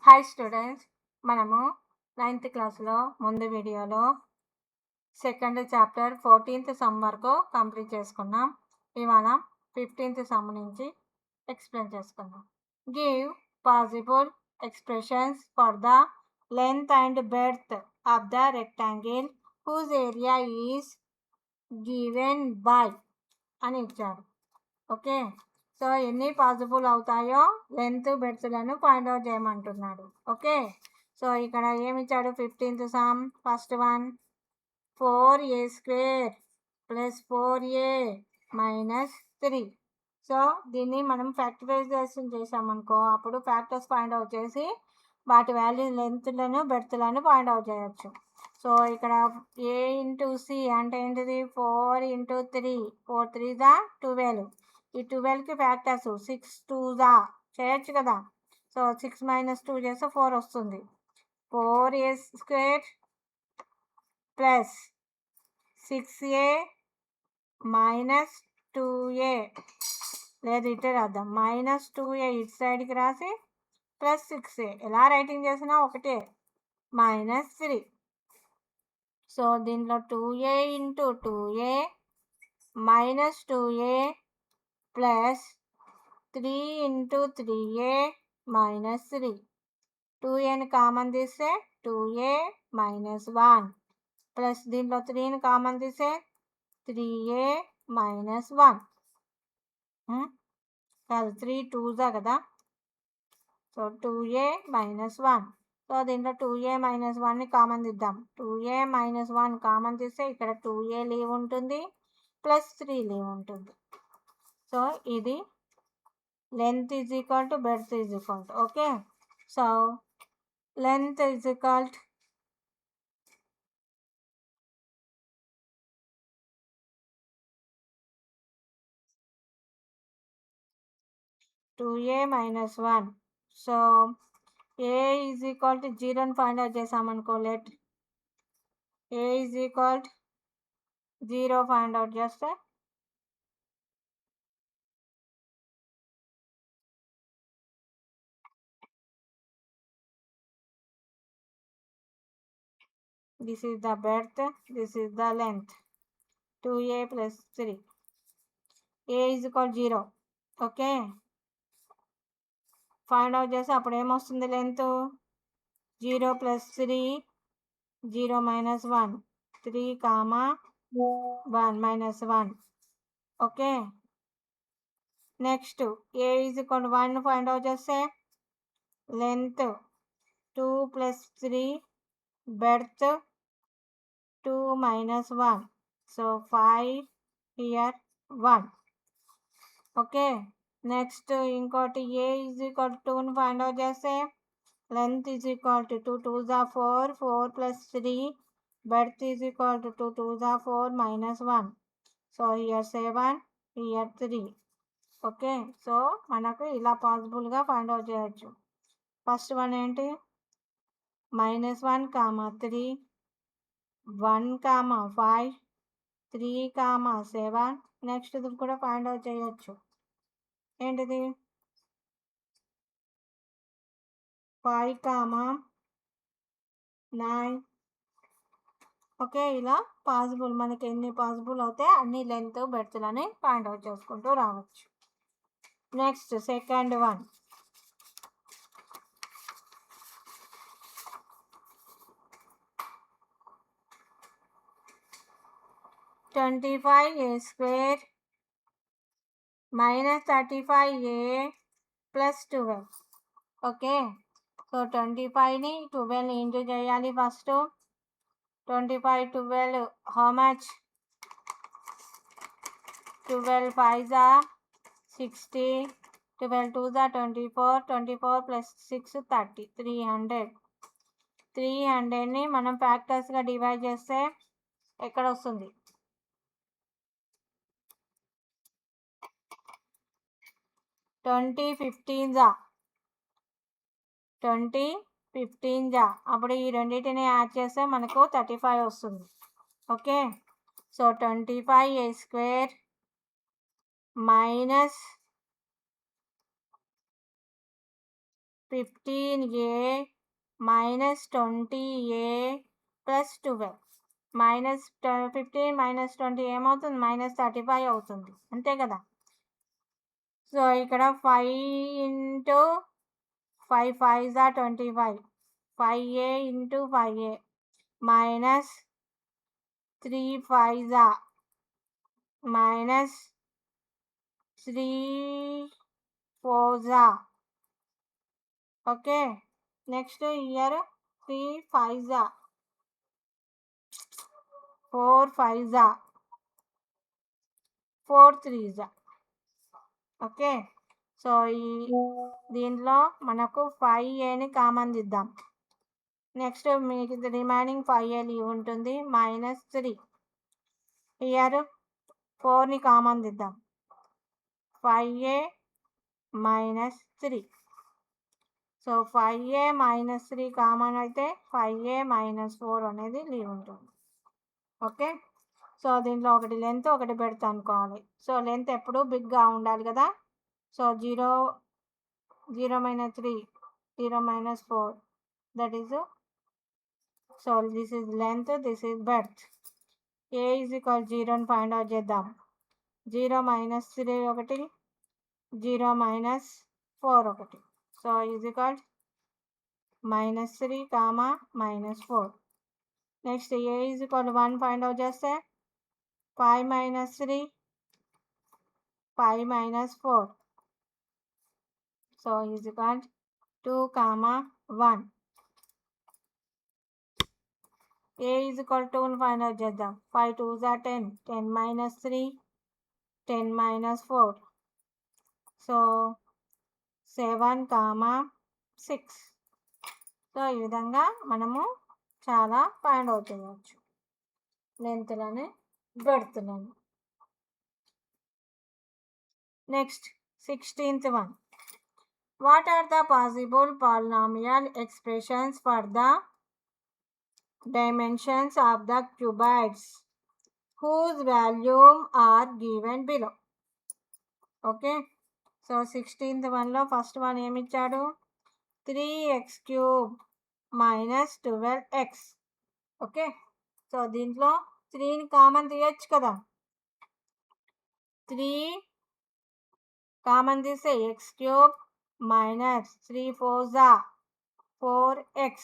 Hi students, మనము 9th క్లాస్లో ముందు వీడియోలో సెకండ్ చాప్టర్ 14th సమ్ వరకు కంప్లీట్ చేసుకున్నాం. ఇవాళ 15th సమ్ నుంచి ఎక్స్ప్లెయిన్ చేసుకున్నాం. Give possible expressions for the length and breadth of the rectangle whose area is given by అని ఇచ్చారు. ఓకే, సో ఎన్ని పాసిబుల్ అవుతాయో లెంత్ బెర్త్లను ఫైండ్ అవుట్ చేయమంటున్నాడు. ఓకే, సో ఇక్కడ ఏమి ఇచ్చాడు? 15th sum first one 4a² plus 4a minus 3. So దీన్ని మనం ఫ్యాక్టరైజేషన్ చేసామనుకో, అప్పుడు ఫ్యాక్టర్స్ ఫైండ్ అవుట్ చేసి వాటి వాల్యూ లెంత్లను బెర్త్లను ఫైండ్ అవుట్ చేయొచ్చు. సో ఇక్కడ a ఇంటూ సి అంటే ఏంటిది? 4 ఇంటూ 3, 4 3 దా 12. ఈ 12కి ఫ్యాక్టర్స్ 6 2 దా చేయొచ్చు కదా. సో 6 మైనస్ 2 చేస్తే 4 వస్తుంది. 4a² plus 6a minus 2a, లేదు ఇటే రాద్దాం, మైనస్ 2a ఇటు సైడ్కి రాసి ప్లస్ 6a, ఎలా రైటింగ్ చేసినా ఒకటే, మైనస్ 3. సో దీంట్లో 2a into 2a minus 2a plus 3 into 3a minus 3. 2aని కామన్ తీస్తే 2a మైనస్ 1 ప్లస్ దీంట్లో 3ని కామన్ తీస్తే 3a మైనస్ 1 కాదు, 3 2 కదా. So 2a minus 1. సో దీంట్లో 2a మైనస్ 1ని కామన్ తీద్దాం. 2a మైనస్ 1 కామన్ తీస్తే ఇక్కడ 2a లీవ్ ఉంటుంది ప్లస్ 3 లీవ్ ఉంటుంది. సో ఇది length is equal to breadth is equal to, okay. So length is equal to 2a minus 1. So a is equal to 0 అని find out చేసామనుకో, లెట్ a is equal to 0 find out చేస్తే this is the breadth, this is the length, 2a plus 3. a is equal to 0. Okay, find out చేస్తే అప్పుడు ఏమొస్తుంది? Length 0 plus 3, 0 minus 1, 3 comma 1 minus 1. Okay, next a is equal 1 find out చేస్తే length 2 plus 3, breadth 2 minus 1, so 5 here 1. Okay, next ఇంకోటి a is equal 2ని find out చేస్తే length is equal to 2 2 జా 4, 4 plus 3, breadth is equal to 2 2 జా 4 minus 1, so here 7 here 3. Okay, so మనకు ఇలా పాసిబుల్గా find out చేయొచ్చు. First one ఏంటి? Minus 1 comma 3, 1 comma 5, 3 comma 7. Next ఇది కూడా ఫైండ్ అవుట్ చేయొచ్చు. ఏంటిది? 5 కామా 9. ఓకే, ఇలా పాసిబుల్ మనకి ఎన్ని పాసిబుల్ అవుతాయి అన్ని లెంత్ బెర్త్లని ఫైండ్ అవుట్ చేసుకుంటూ రావచ్చు. Next second one 25a² minus 35a plus 12. Okay, so 25ని 12ని ఇంటూ చేయాలి. First 25 12 how much? 12 5 జా 60, 12 2 జా 24, 24 ప్లస్ 6 30, 300. 300ని మనం ఫ్యాక్టర్స్గా డివైడ్ చేస్తే ఎక్కడ వస్తుంది? 20 15 జా 20 15 జా, అప్పుడు ఈ రెండింటిని యాడ్ చేస్తే మనకు 35 వస్తుంది. Okay, so 25a² minus 15a minus 20a plus 12. Minus 15 minus 20 ఏమవుతుంది? మైనస్ 35 అవుతుంది, అంతే కదా. సో ఇక్కడ 5 ఇంటూ 5 5 జా 25, 5a ఇంటూ 5a మైనస్ 3 5 జా మైనస్ 3 4 జా. ఓకే, నెక్స్ట్ ఇయర్ 3 5 జా 4 5 జా 4 3 జా. ఓకే, సో దీంట్లో మనకు 5aని కామన్ దిద్దాం. నెక్స్ట్ మీకు రిమైనింగ్ 5a ఉంటుంది, మైనస్ 3. ఇయర్ 4ని కామన్ దిద్దాం, 5a minus 3. So 5a minus 3 common అయితే 5a మైనస్ 4 అనేది లీవ్ ఉంటుంది. ఓకే, సో దీంట్లో ఒకటి లెంత్ ఒకటి పెడతా అనుకోవాలి. సో లెంత్ ఎప్పుడు బిగ్గా ఉండాలి కదా. So 0 0 minus 3 0 minus 4, that is, so this is length, this is breadth. A is equal 0ని ఫైండ్ అవుట్ చేద్దాం. 0 మైనస్ 3 ఒకటి, 0 మైనస్ 4 ఒకటి. So is equal minus 3 comma minus 4. Next a is equal 1 find out చేస్తే 5 minus 3 5 minus 4. So is equal 2 comma 1. A is equal 2ని find out చేద్దాం. 5 2 జా 10, 10 minus 3 10 minus 4. So 7 comma 6. So ఈ విధంగా మనము చాలా ఫైండ్ అవుట్ చేయవచ్చు లెంత్లని, బెడ్త్లని. Next 16th one. What are the possible polynomial expressions for the dimensions of the cuboids whose volume are given below? Okay, so 16th వన్లో ఫస్ట్ వన్ ఏమిచ్చాడు? 3x³ minus 12x. Okay, so దీంట్లో 3ని common తీయచ్చు కదా. 3 common తీస్తే x³ minus 3 4 జా 4x.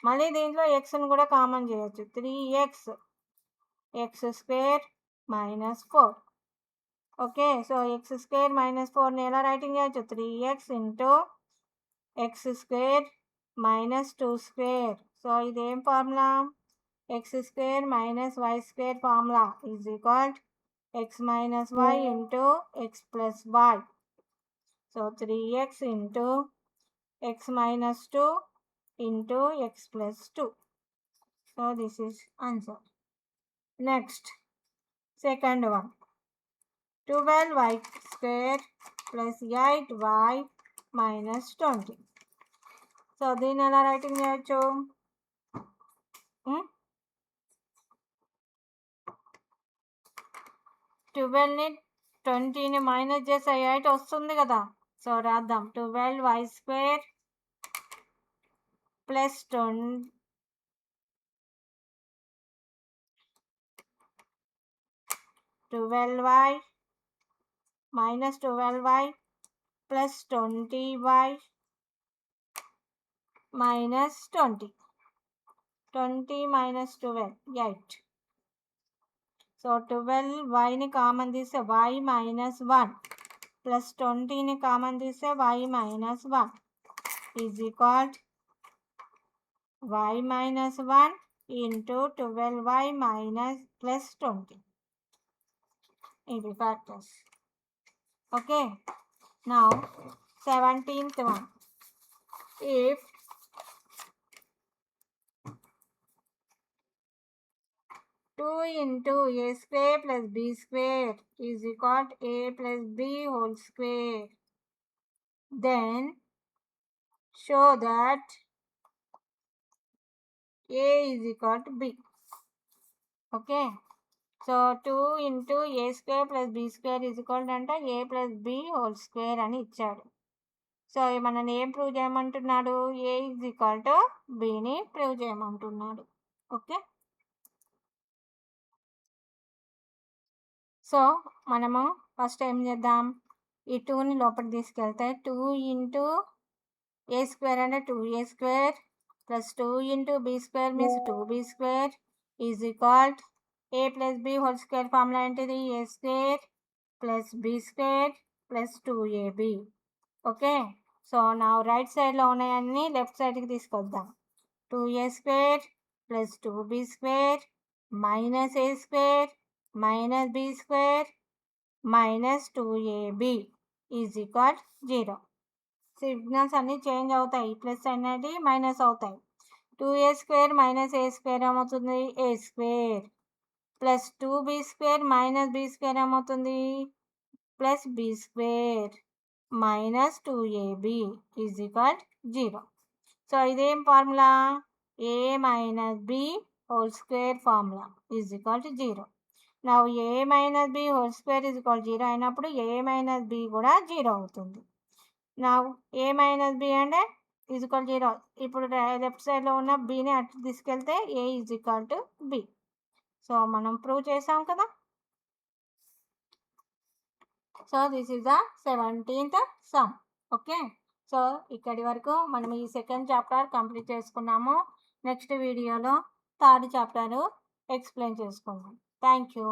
మళ్ళీ దీంట్లో xని కూడా కామన్ చేయొచ్చు, 3x x² minus 4. Okay, so x² minus 4ని ఎలా రైటింగ్ చేయొచ్చు? 3x into x² minus 2². So ఇదేం formula? x² minus y² formula is equal x minus y into x plus y. So 3x into x minus 2 into x plus 2. So this is answer. Next, second one. 12y square plus 8y minus 20. So దీన్ని ఎలా writing చేయొచ్చు? 12ని 20ని minus చేస్తే 8 వస్తుంది కదా. So రాద్దాం, 12y square plus 12y minus 12y plus 20y minus 20. 20 minus 12, 8. So 12yని common తీస్తే y minus 1 plus 20ని common తీస్తే y minus 1 is equal to y minus 1 into 12y minus plus 20. ఇది factors. Okay, now 17th one. If two into a square plus b square is equal to a plus b whole square, then show that a is equal to b. Okay, so 2 into a square plus b square is equal to అంటే a plus b whole square అని ఇచ్చాడు. So మనల్ని ఏం prove చేయమంటున్నాడు? A is equal to బిని prove చేయమంటున్నాడు. Okay. So మనము first ఏం చేద్దాం? ఈ 2ని లోపలికి తీసుకెళ్తే 2 ఇంటూ a స్క్వేర్ అంటే 2a square plus 2 into b square means 2b square is equal a plus b whole square formula ఏంటిది? a square plus b square plus 2ab. Okay. So నా రైట్ సైడ్లో ఉన్నాయన్నీ లెఫ్ట్ సైడ్కి తీసుకొద్దాం. 2a square plus 2b square minus a square minus b square minus 2ab is equal 0. Signals అన్నీ change అవుతాయి, plus అనేది minus అవుతాయి. 2a square minus a square ఏమవుతుంది? a square plus 2b square minus b square ఏమవుతుంది? Plus b square minus 2ab is equal 0. So ఇదేం formula? a minus b whole square formula is equal to 0. నా a minus b whole square is equal 0 అయినప్పుడు a minus b కూడా 0 అవుతుంది. నా a minus b అంటే is equal 0. ఇప్పుడు left సైడ్లో ఉన్న bని అటు తీసుకెళ్తే a is equal to b. So మనం ప్రూవ్ చేసాం కదా. So this is the 17th some. Okay. So ఇక్కడి వరకు మనం ఈ సెకండ్ చాప్టర్ కంప్లీట్ చేసుకున్నాము. నెక్స్ట్ వీడియోలో థర్డ్ చాప్టర్ ఎక్స్ప్లెయిన్ చేసుకుందాం. Thank you.